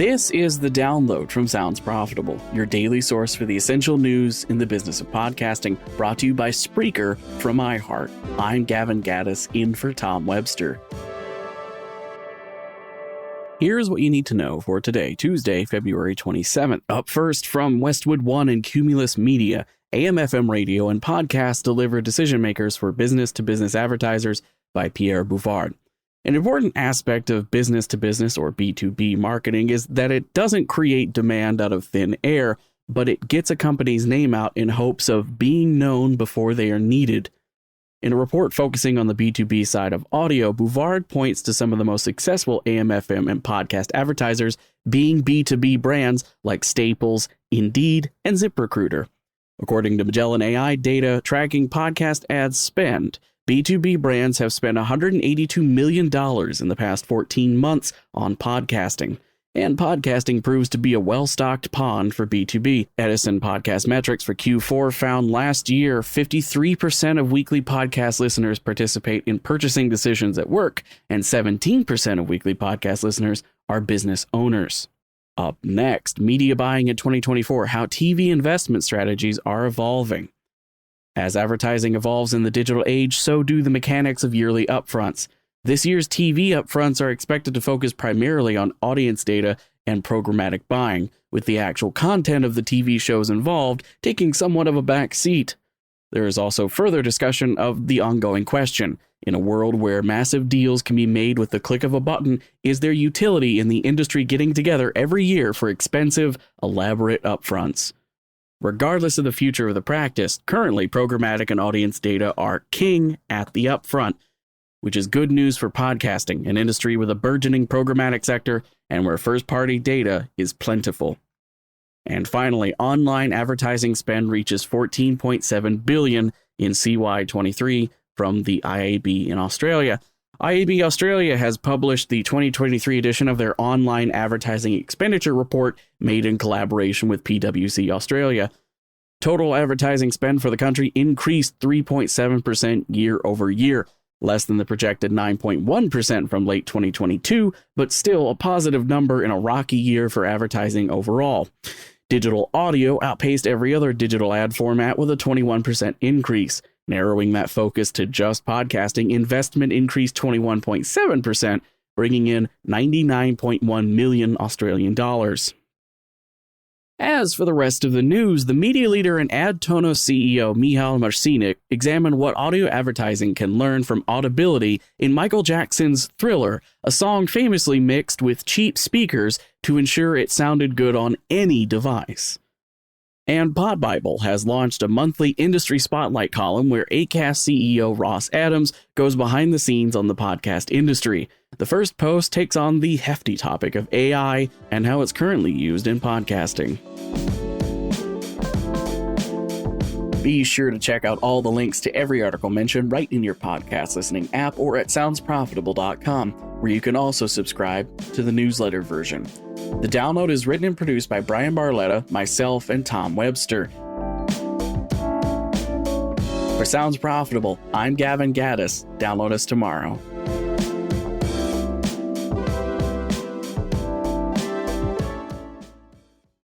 This is The Download from Sounds Profitable, your daily source for the essential news in the business of podcasting, brought to you by Spreaker from iHeart. I'm Gavin Gaddis, in for Tom Webster. Here's what you need to know for today, Tuesday, February 27th. Up first, from Westwood One and Cumulus Media, AM/FM radio and podcasts deliver decision-makers for business-to-business advertisers by Pierre, Bouvard. An important aspect of business-to-business or B2B marketing is that it doesn't create demand out of thin air, but it gets a company's name out in hopes of being known before they are needed. In a report focusing on the B2B side of audio, Bouvard points to some of the most successful AM/FM and podcast advertisers being B2B brands like Staples, Indeed, and ZipRecruiter. According to Magellan AI data tracking podcast ad spend, B2B brands have spent $182 million in the past 14 months on podcasting. And podcasting proves to be a well-stocked pond for B2B. Edison Podcast Metrics for Q4 found last year 53% of weekly podcast listeners participate in purchasing decisions at work, and 17% of weekly podcast listeners are business owners. Up next, media buying in 2024, how TV investment strategies are evolving. As advertising evolves in the digital age, so do the mechanics of yearly upfronts. This year's TV upfronts are expected to focus primarily on audience data and programmatic buying, with the actual content of the TV shows involved taking somewhat of a back seat. There is also further discussion of the ongoing question: in a world where massive deals can be made with the click of a button, is there utility in the industry getting together every year for expensive, elaborate upfronts? Regardless of the future of the practice, currently programmatic and audience data are king at the upfront, which is good news for podcasting, an industry with a burgeoning programmatic sector and where first-party data is plentiful. And finally, online advertising spend reaches $14.7 billion in CY23 from the IAB in Australia. IAB Australia has published the 2023 edition of their online advertising expenditure report made in collaboration with PwC Australia. Total advertising spend for the country increased 3.7% year over year, less than the projected 9.1% from late 2022, but still a positive number in a rocky year for advertising overall. Digital audio outpaced every other digital ad format with a 21% increase. Narrowing that focus to just podcasting, investment increased 21.7%, bringing in 99.1 million Australian dollars. As for the rest of the news, the media leader and AdTonos CEO Michal Marcinek examined what audio advertising can learn from audibility in Michael Jackson's Thriller, a song famously mixed with cheap speakers to ensure it sounded good on any device. And PodBible has launched a monthly industry spotlight column where Acast CEO Ross Adams goes behind the scenes on the podcast industry. The first post takes on the hefty topic of AI and how it's currently used in podcasting. Be sure to check out all the links to every article mentioned right in your podcast listening app or at soundsprofitable.com, where you can also subscribe to the newsletter version. The Download is written and produced by Brian Barletta, myself, and Tom Webster. For Sounds Profitable, I'm Gavin Gaddis. Download us tomorrow.